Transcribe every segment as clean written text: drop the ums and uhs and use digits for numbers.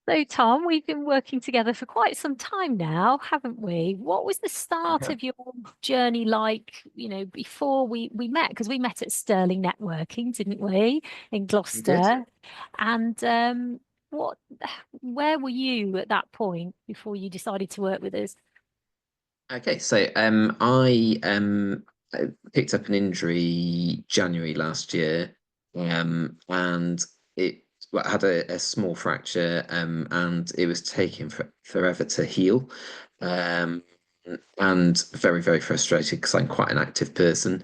So, Tom, we've been working together for quite some time now, haven't we? What was the start Yeah. of your journey like, before we met? Because we met at Sterling Networking, didn't we, in We did. Gloucester? And what, where were you at that point before you decided to work with us? Okay, so I picked up an injury January last year, and it well, I had a small fracture, and it was taking forever to heal, um, and very, very frustrated because I'm quite an active person.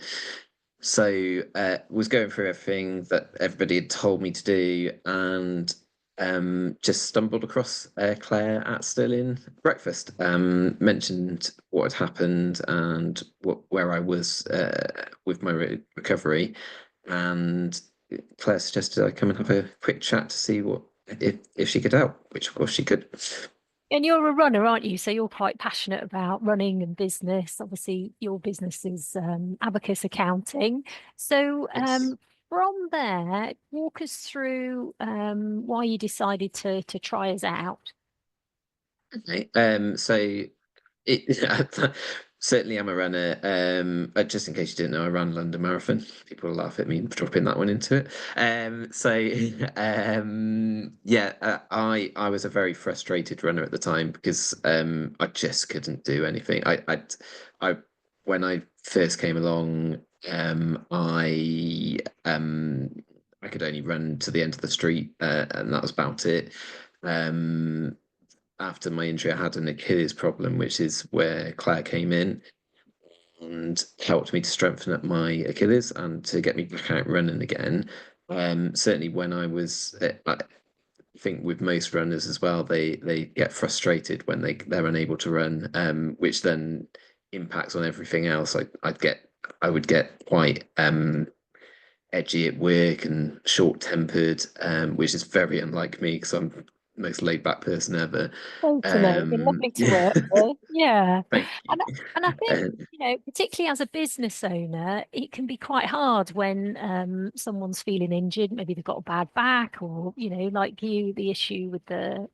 So was going through everything that everybody had told me to do, and just stumbled across Claire at Stirling breakfast. Mentioned what had happened and where I was with my recovery, and Claire suggested I come and have a quick chat to see what if she could help, which of course she could. And you're a runner, aren't you? So you're quite passionate about running and business. Obviously, your business is Abacus Accounting. So Yes. from there, walk us through why you decided to try us out. Okay. So it certainly I'm a runner. Just in case you didn't know, I ran London Marathon. People laugh at me for dropping that one into it. Yeah, I was a very frustrated runner at the time because I just couldn't do anything. I when I first came along, I could only run to the end of the street, and that was about it. Um, After my injury, I had an Achilles problem, which is where Claire came in and helped me to strengthen up my Achilles and to get me back out running again. Certainly, when I think with most runners as well, they get frustrated when they're unable to run, which then impacts on everything else. I would get quite edgy at work and short-tempered, which is very unlike me because I'm the most laid-back person ever. Totally. Been Um, lovely to work with. Yeah. thank you. And and I think, Uh, particularly as a business owner, it can be quite hard when someone's feeling injured. Maybe they've got a bad back or, like you, the issue with the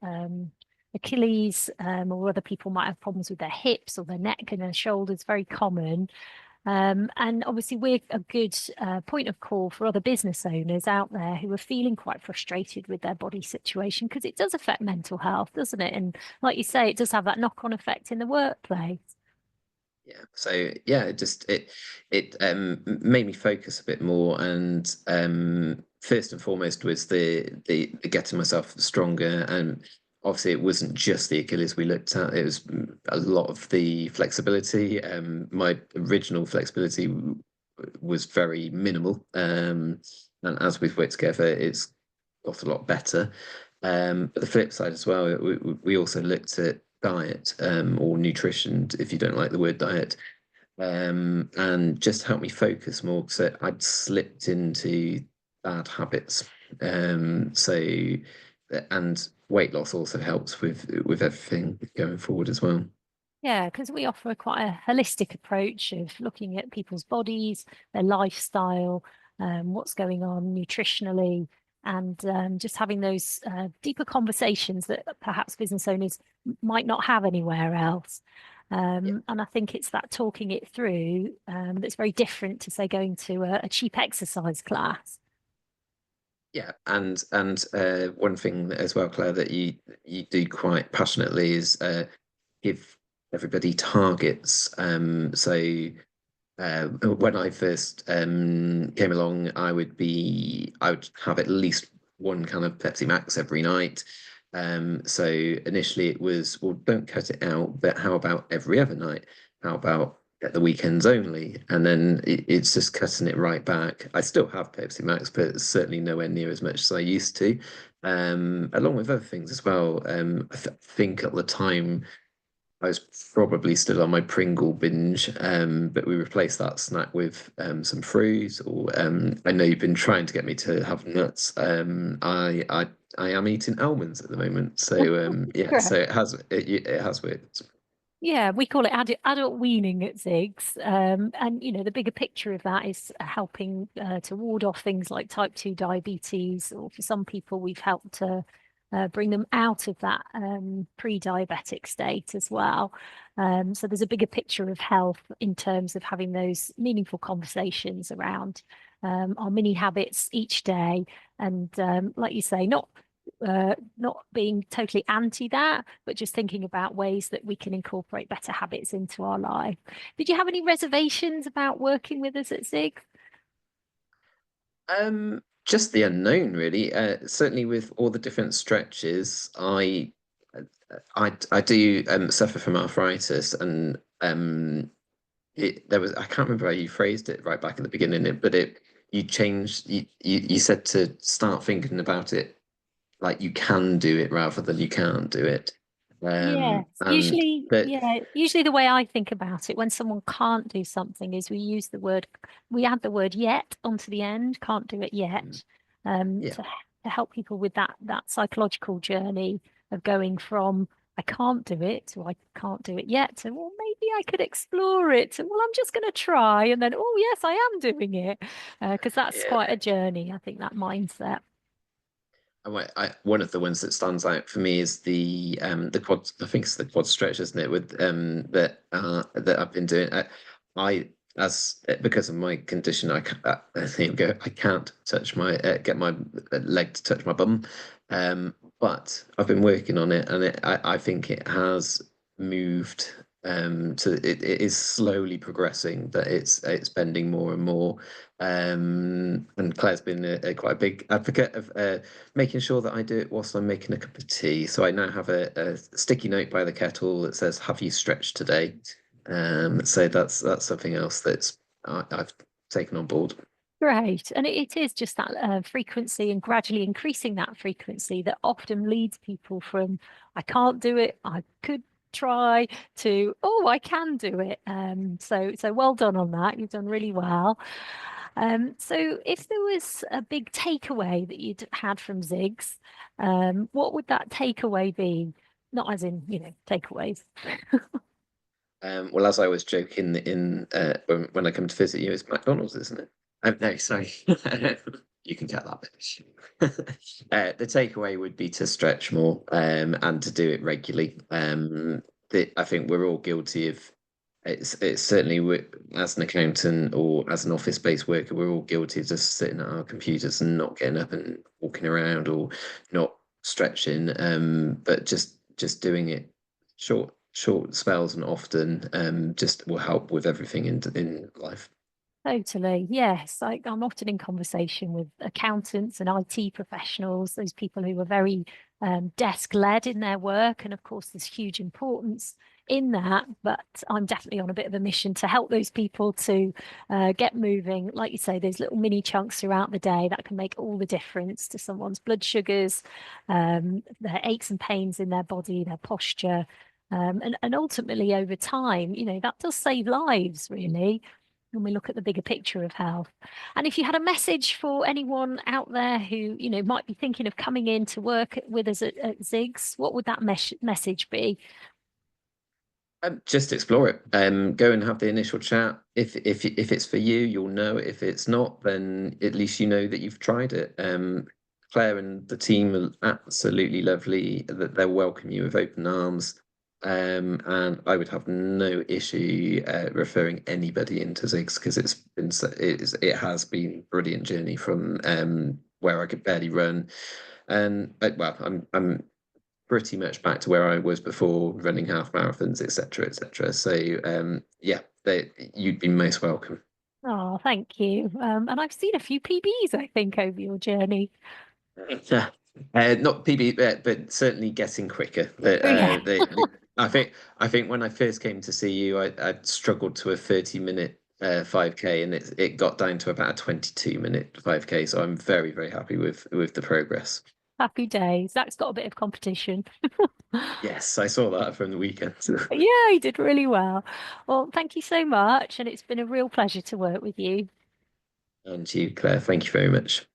Achilles, or other people might have problems with their hips or their neck and their shoulders, very common. And obviously, we're a good point of call for other business owners out there who are feeling quite frustrated with their body situation because it does affect mental health, doesn't it? And like you say, it does have that knock-on effect in the workplace. yeah, so yeah, it made me focus a bit more, and first and foremost was the getting myself stronger, and obviously it wasn't just the Achilles we looked at; it was a lot of the flexibility. My original flexibility was very minimal, and as we've worked together, it's got a lot better. But the flip side as well, we also looked at diet, or nutrition, if you don't like the word diet, and just helped me focus more because I'd slipped into bad habits. So, and weight loss also helps with everything going forward as well. Yeah, because we offer quite a holistic approach of looking at people's bodies, their lifestyle, what's going on nutritionally, and just having those deeper conversations that perhaps business owners might not have anywhere else. And I think it's that talking it through that's very different to, say, going to a cheap exercise class. Yeah, and one thing as well, Claire, that you do quite passionately is give everybody targets. When I first came along, I would have at least one kind of Pepsi Max every night. So initially it was, well, don't cut it out, but how about every other night? How about at the weekends only? And then it's just cutting it right back. I still have Pepsi Max, but it's certainly nowhere near as much as I used to. Along with other things as well. I think at the time I was probably still on my Pringle binge, but we replaced that snack with some fruit. Or I know you've been trying to get me to have nuts. I am eating almonds at the moment, so yeah, so it has worked. Yeah, we call it adult weaning at Zigs. And, the bigger picture of that is helping to ward off things like type 2 diabetes, or for some people, we've helped to bring them out of that pre-diabetic state as well. So there's a bigger picture of health in terms of having those meaningful conversations around our mini habits each day. And like you say, not being totally anti that, but just thinking about ways that we can incorporate better habits into our life. Did you have any reservations about working with us at Zig? Just the unknown, really. Certainly with all the different stretches, I do suffer from arthritis, and there was I can't remember how you phrased it right back at the beginning, but it you changed you said to start thinking about it like you can do it rather than you can't do it. Yes, And but usually the way I think about it when someone can't do something is we add the word yet onto the end, can't do it yet, yeah, to help people with that psychological journey of going from I can't do it to I can't do it yet to well maybe I could explore it to well I'm just going to try and then oh yes I am doing it because that's yeah. quite a journey I think that mindset. One of the ones that stands out for me is the quad. I think it's the quad stretch, isn't it? With that I've been doing. I as because of my condition, there you go. I can't touch my get my leg to touch my bum. But I've been working on it, and I think it has moved. It is slowly progressing. That it's bending more and more. And Claire's been quite a big advocate of making sure that I do it whilst I'm making a cup of tea. So I now have a sticky note by the kettle that says, "Have you stretched today?" So that's something else I've taken on board. Great. And it is just that frequency and gradually increasing that frequency that often leads people from, I can't do it, I could try to, oh, I can do it. So well done on that. You've done really well. So if there was a big takeaway that you'd had from Zigs, what would that takeaway be? Not as in, takeaways. Well, as I was joking when I come to visit you, it's McDonald's, isn't it? No, sorry. You can get that bit. The takeaway would be to stretch more and to do it regularly. I think we're all guilty of it's certainly as an accountant or as an office-based worker, we're all guilty of just sitting at our computers and not getting up and walking around or not stretching. But just doing it short spells and often just will help with everything in life. Totally. Yes. I'm often in conversation with accountants and IT professionals, those people who are very desk led in their work. And of course, there's huge importance in that. But I'm definitely on a bit of a mission to help those people to get moving. Like you say, there's little mini chunks throughout the day that can make all the difference to someone's blood sugars, their aches and pains in their body, their posture. And ultimately, over time, that does save lives, really when we look at the bigger picture of health. And if you had a message for anyone out there who, might be thinking of coming in to work with us at Zigs, what would that message be? Just explore it. Go and have the initial chat. If it's for you, you'll know. If it's not, then at least you know that you've tried it. Claire and the team are absolutely lovely. That they'll welcome you with open arms. And I would have no issue referring anybody into Zigs because it has been a brilliant journey from where I could barely run, and well, I'm pretty much back to where I was before running half marathons, etc., etc. So yeah, you'd be most welcome. Oh, thank you. And I've seen a few PBs, I think, over your journey. Yeah. Not PB, but certainly getting quicker. Oh, yeah. I think when I first came to see you, I struggled to a 30-minute 5K, and it got down to about a 22-minute 5K. So I'm very, very happy with the progress. Happy days. Zach's got a bit of competition. Yes, I saw that from the weekend. Yeah, he did really well. Well, thank you so much. And it's been a real pleasure to work with you. And you, Claire, thank you very much.